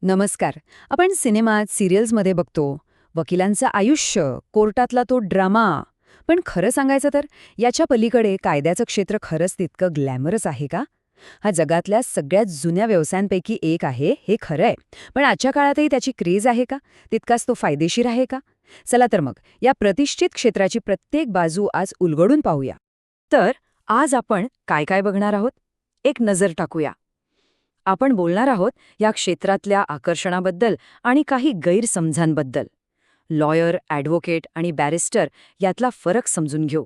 नमस्कार. आपण सिनेमात, सिरियल्समध्ये बघतो वकिलांचं आयुष्य, कोर्टातला तो ड्रामा. पण खरं सांगायचं तर याच्या पलीकडे कायद्याचं क्षेत्र खरंच तितकं ग्लॅमरस आहे का? हा जगातल्या सगळ्यात जुन्या व्यवसायांपैकी एक आहे, हे खरं आहे. पण आजच्या काळातही त्याची क्रेज आहे का? तितकाच तो फायदेशीर आहे का? चला तर मग या प्रतिष्ठित क्षेत्राची प्रत्येक बाजू आज उलगडून पाहूया. तर आज आपण काय काय बघणार आहोत? एक नजर टाकूया. आपण बोलणार आहोत या क्षेत्रातल्या आकर्षणाबद्दल आणि काही गैरसमजांबद्दल. लॉयर, ॲडव्होकेट आणि बॅरिस्टर यातला फरक समजून घेऊ.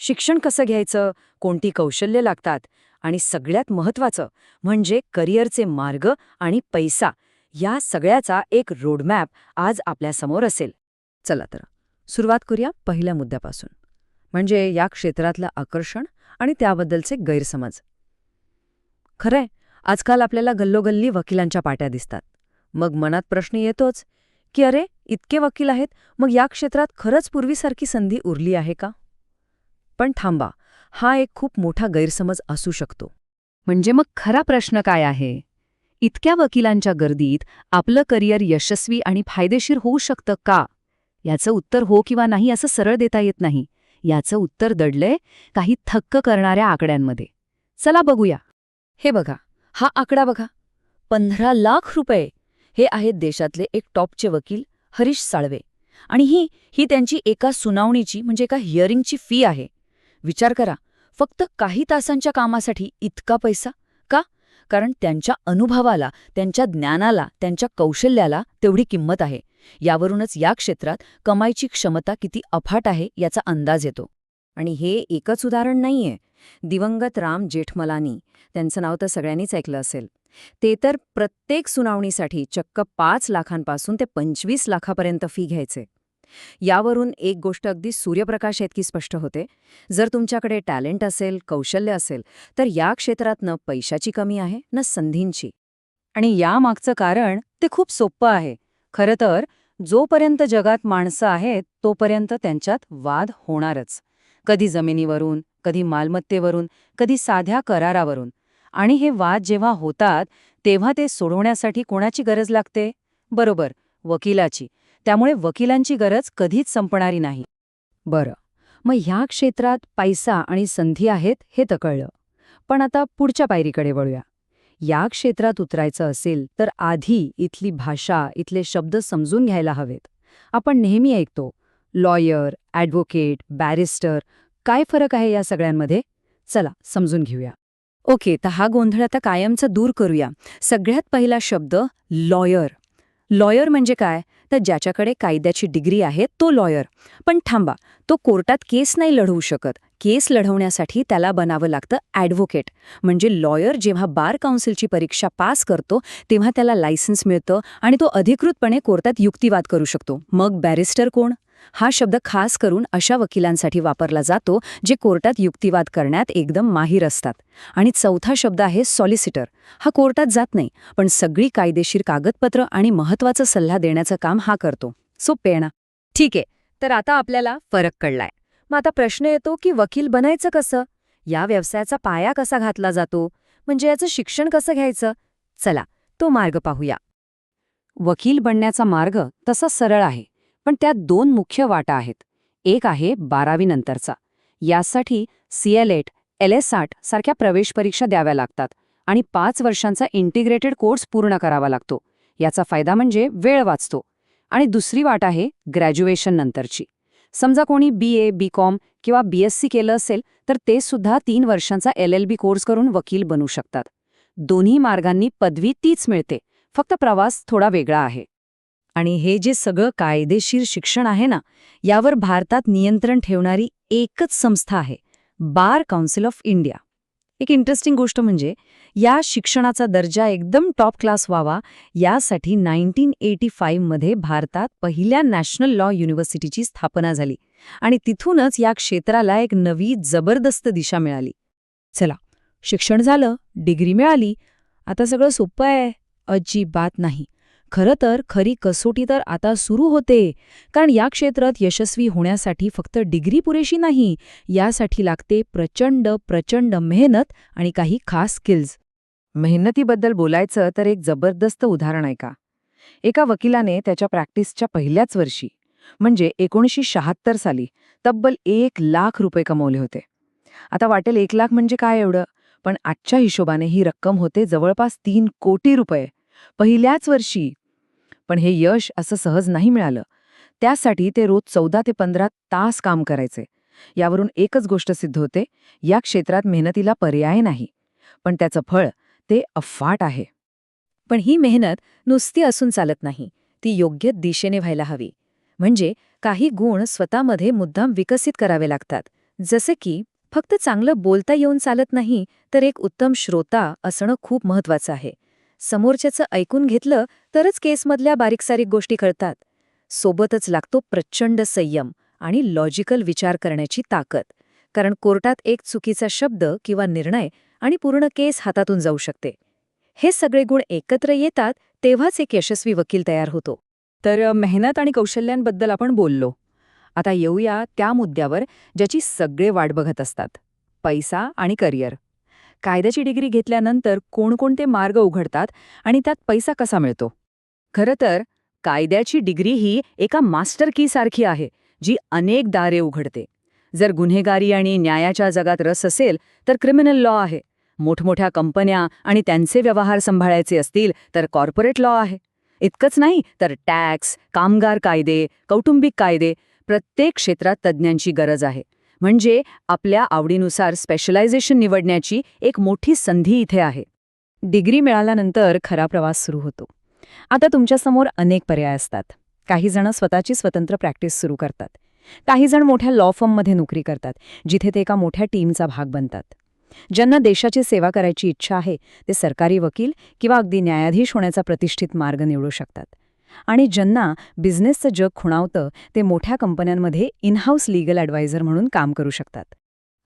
शिक्षण कसं घ्यायचं, कोणती कौशल्य लागतात आणि सगळ्यात महत्त्वाचं म्हणजे करिअरचे मार्ग आणि पैसा, या सगळ्याचा एक रोडमॅप आज आपल्यासमोर असेल. चला तर सुरुवात करूया पहिल्या मुद्द्यापासून, म्हणजे या क्षेत्रातलं आकर्षण आणि त्याबद्दलचे गैरसमज. खरंय, आजकाल आपल्याला गल्लोगल्ली वकिलांच्या पाट्या दिसतात. मग मनात प्रश्न येतोच की अरे, इतके वकील आहेत, मग या क्षेत्रात खरंच पूर्वीसारखी संधी उरली आहे का? पण थांबा, हा एक खूप मोठा गैरसमज असू शकतो. म्हणजे मग खरा प्रश्न काय आहे? इतक्या वकिलांच्या गर्दीत आपलं करिअर यशस्वी आणि फायदेशीर होऊ शकतं का? याचं उत्तर हो किंवा नाही असं सरळ देता येत नाही. याचं उत्तर दडलंय काही थक्क करणाऱ्या आकड्यांमध्ये. चला बघूया. हे बघा, हा आकडा बघा, 15 लाख रुपये. हे आहेत देशातले एक टॉपचे वकील हरीश साळवे. आणि ही त्यांची एका सुनावणीची म्हणजे एका हिअरिंगची फी आहे. विचार करा, फक्त काही तासांच्या कामासाठी इतका पैसा का? कारण त्यांच्या अनुभवाला, त्यांच्या ज्ञानाला, त्यांच्या कौशल्याला तेवढी किंमत आहे. यावरूनच या क्षेत्रात कमाईची क्षमता किती अफाट आहे याचा अंदाज येतो. आणि हे एकच उदाहरण नाहीये. दिवंगत राम जेठमलानी, त्यांचं नाव तर सगळ्यांनीच ऐकलं असेल. ते तर प्रत्येक सुनावणीसाठी चक्क 5 लाखांपासून ते 25 लाखापर्यंत फी घ्यायचे. यावरून एक गोष्ट अगदी सूर्यप्रकाश इतकी स्पष्ट होते, जर तुमच्याकडे टॅलेंट असेल, कौशल्य असेल, तर या क्षेत्रात न पैशाची कमी आहे न संधींची. आणि यामागचं कारण ते खूप सोपं आहे. खरं तर जोपर्यंत जगात माणसं आहेत तोपर्यंत त्यांच्यात वाद होणारच. कधी जमिनीवरून, कधी मालमत्तेवरून, कधी साध्या करारावरून. आणि हे वाद जेव्हा होतात तेव्हा ते सोडवण्यासाठी कोणाची गरज लागते? बरोबर, वकिलाची. त्यामुळे वकिलांची गरज कधीच संपणारी नाही. बरं, मग ह्या क्षेत्रात पैसा आणि संधी आहेत हे तर कळलं. पण आता पुढच्या पायरीकडे वळूया. या क्षेत्रात उतरायचं असेल तर आधी इथली भाषा, इथले शब्द समजून घ्यायला हवेत. आपण नेहमी ऐकतो लॉयर, ॲडव्होकेट, बॅरिस्टर. काय फरक आहे या सगळ्यांमध्ये? चला समजून घेऊया. ओके, तर हा गोंधळ आता कायमचा दूर करूया. सगळ्यात पहिला शब्द लॉयर. लॉयर म्हणजे काय? तर ज्याच्याकडे कायद्याची डिग्री आहे तो लॉयर. पण थांबा, तो कोर्टात केस नाही लढवू शकत. केस लढवण्यासाठी त्याला बनावं लागतं ॲडव्होकेट. म्हणजे लॉयर जेव्हा बार काउन्सिलची परीक्षा पास करतो तेव्हा त्याला लायसन्स मिळतं आणि तो अधिकृतपणे कोर्टात युक्तिवाद करू शकतो. मग बॅरिस्टर कोण? हा शब्द खास करून अशा वकिलांसाठी वापरला जातो जे कोर्टात युक्तिवाद करण्यात एकदम माहीर असतात. आणि चौथा शब्द आहे सॉलिसिटर. हा कोर्टात जात नाही, पण सगळी कायदेशीर कागदपत्र आणि महत्त्वाचा सल्ला देण्याचं काम हा करतो. सोपे ना? ठीक आहे, तर आता आपल्याला फरक कळलाय. मग आता प्रश्न येतो की वकील बनायचं कसं? या व्यवसायाचा पाया कसा घातला जातो? म्हणजे याचं शिक्षण कसं घ्यायचं? चला, तो मार्ग पाहूया. वकील बनण्याचा मार्ग तसा सरळ आहे, पण त्यात 2 मुख्य वाटा आहेत. एक आहे 12वी नंतरचा. यासाठी CL8, LS8 सारख्या प्रवेश परीक्षा द्याव्या लागतात आणि 5 वर्षांचा इंटिग्रेटेड कोर्स पूर्ण करावा लागतो. याचा फायदा म्हणजे वेळ वाचतो. आणि दुसरी वाट आहे ग्रॅज्युएशन नंतरची. समजा कोणी BA, BCom किंवा BSc केलं असेल तर ते सुद्धा 3 वर्षांचा LLB कोर्स करून वकील बनू शकतात. दोन्ही मार्गांनी पदवी तीच मिळते, फक्त प्रवास थोडा वेगळा आहे. आणि हे जे सगळं कायदेशीर शिक्षण आहे ना, यावर भारतात नियंत्रण ठेवणारी एकच संस्था आहे, बार काउन्सिल ऑफ इंडिया. एक इंटरेस्टिंग गोष्ट म्हणजे या शिक्षणाचा दर्जा एकदम टॉप क्लास व्हावा यासाठी 1985 मध्ये भारतात पहिल्या नॅशनल लॉ युनिव्हर्सिटीची स्थापना झाली आणि तिथूनच या क्षेत्राला एक नवी जबरदस्त दिशा मिळाली. चला, शिक्षण झालं, डिग्री मिळाली, आता सगळं सोपं आहे? अजिबात नाही. खरं तर खरी कसोटी तर आता सुरू होते. कारण या क्षेत्रात यशस्वी होण्यासाठी फक्त डिग्री पुरेशी नाही, यासाठी लागते प्रचंड प्रचंड मेहनत आणि काही खास स्किल्स. मेहनतीबद्दल बोलायचं तर एक जबरदस्त उदाहरण आहे का. एका वकिलाने त्याच्या प्रॅक्टिसच्या पहिल्याच वर्षी म्हणजे 1976 साली तब्बल 1 लाख रुपये कमवले होते. आता वाटेल 1 लाख म्हणजे काय एवढं, पण आजच्या हिशोबाने ही रक्कम होते जवळपास 3 कोटी रुपये पहिल्याच वर्षी. पण हे यश असं सहज नाही मिळालं. त्यासाठी ते रोज 14 ते 15 तास काम करायचे. यावरून एकच गोष्ट सिद्ध होते, या क्षेत्रात मेहनतीला पर्याय नाही. पण त्याचं फळ ते अफाट आहे. पण ही मेहनत नुसती असून चालत नाही, ती योग्य दिशेने व्हायला हवी. म्हणजे काही गुण स्वतःमध्ये मुद्दाम विकसित करावे लागतात. जसे की फक्त चांगलं बोलता येऊन चालत नाही, तर एक उत्तम श्रोता असणं खूप महत्वाचं आहे. समोरच्याचं ऐकून घेतलं तरच केसमधल्या बारीकसारीक गोष्टी कळतात. सोबतच लागतो प्रचंड संयम आणि लॉजिकल विचार करण्याची ताकद. कारण कोर्टात एक चुकीचा शब्द किंवा निर्णय आणि पूर्ण केस हातातून जाऊ शकते. हे सगळे गुण एकत्र येतात तेव्हाच एक यशस्वी वकील तयार होतो. तर मेहनत आणि कौशल्यांबद्दल आपण बोललो. आता येऊया त्या मुद्द्यावर ज्याची सगळे वाट बघत असतात, पैसा आणि करिअर. कायद्याची डिग्री घेतल्यानंतर कोणकोणते मार्ग उघडतात आणि त्यात पैसा कसा मिळतो? खरं तर कायद्याची डिग्री ही एका मास्टर की सारखी आहे, जी अनेक दारे उघडते. जर गुन्हेगारी आणि न्यायाच्या जगात रस असेल तर क्रिमिनल लॉ आहे. मोठमोठ्या कंपन्या आणि त्यांचे व्यवहार सांभाळायचे असतील तर कॉर्पोरेट लॉ आहे. इतकंच नाही तर टॅक्स, कामगार कायदे, कौटुंबिक कायदे, प्रत्येक क्षेत्रात तज्ज्ञांची गरज आहे. म्हणजे आपल्या आवडीनुसार स्पेशलायझेशन निवडण्याची एक मोठी संधी इथे आहे. डिग्री मिळाल्यानंतर खरा प्रवास सुरू होतो. आता तुमच्यासमोर अनेक पर्याय असतात. काही जण स्वतःची स्वतंत्र प्रॅक्टिस सुरू करतात. काही जण मोठ्या लॉ फर्ममध्ये नोकरी करतात, जिथे ते एका मोठ्या टीमचा भाग बनतात. ज्यांना देशाची सेवा करायची इच्छा आहे ते सरकारी वकील किंवा अगदी न्यायाधीश होण्याचा प्रतिष्ठित मार्ग निवडू शकतात. आणि ज्यांना बिझनेसचं जग खुणावतं ते मोठ्या कंपन्यांमध्ये इन-हाऊस लीगल ॲडवायझर म्हणून काम करू शकतात.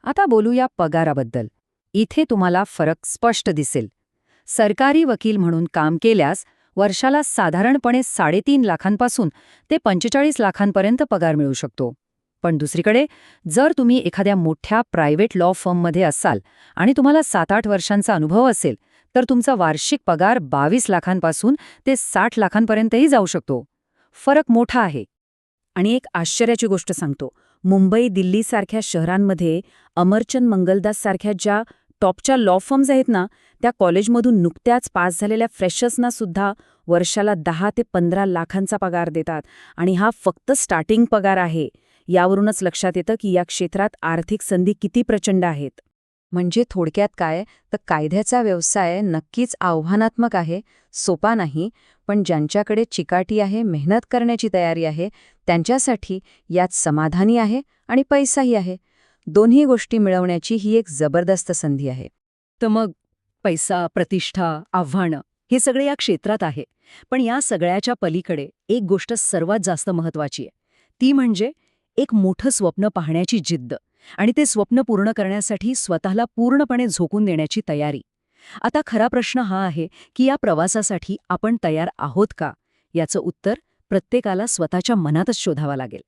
आता बोलूया पगाराबद्दल. इथे तुम्हाला फरक स्पष्ट दिसेल. सरकारी वकील म्हणून काम केल्यास वर्षाला साधारणपणे 3.5 लाखांपासून ते 45 लाखांपर्यंत पगार मिळू शकतो. पण दुसरीकडे जर तुम्ही एखाद्या मोठ्या प्रायव्हेट लॉ फर्ममध्ये असाल आणि तुम्हाला 7-8 वर्षांचा अनुभव असेल तर तुमचा वार्षिक पगार 22 लाखांपासून ते 60 लाखांपर्यंतही जाऊ शकतो. फरक मोठा आहे. आणि एक आश्चर्याची गोष्ट सांगतो. मुंबई, दिल्लीसारख्या शहरांमध्ये अमरचंद मंगलदास सारख्या ज्या टॉपच्या लॉ फर्म्स आहेत ना, त्या कॉलेजमधून नुकत्याच पास झालेल्या फ्रेशर्सना सुद्धा वर्षाला 10 ते 15 लाखांचा पगार देतात. आणि हा फक्त स्टार्टिंग पगार आहे. यावरूनच लक्षात येतं की या क्षेत्रात आर्थिक संधी किती प्रचंड आहेत. म्हणजे थोडक्यात काय तर कायद्याचा व्यवसाय नक्कीच आव्हानात्मक आहे, सोपा नाही, पण ज्यांच्याकडे चिकाटी आहे, मेहनत करण्याची तयारी आहे, त्यांच्यासाठी यात समाधानी आहे आणि पैसाही आहे. दोन्ही गोष्टी मिळवण्याची ही एक जबरदस्त संधी आहे. तर मग पैसा, प्रतिष्ठा, आव्हानं हे सगळे या क्षेत्रात आहे. पण या सगळ्याच्या पलीकडे एक गोष्ट सर्वात जास्त महत्वाची आहे. ती म्हणजे एक मोठं स्वप्न पाहण्याची जिद्द आणि ते स्वप्न पूर्ण करण्यासाठी स्वतःला पूर्णपणे झोकून देण्याची तयारी. आता खरा प्रश्न हा आहे की या प्रवासासाठी आपण तयार आहोत का? याचं उत्तर प्रत्येकाला स्वतःच्या मनातच शोधावं लागेल.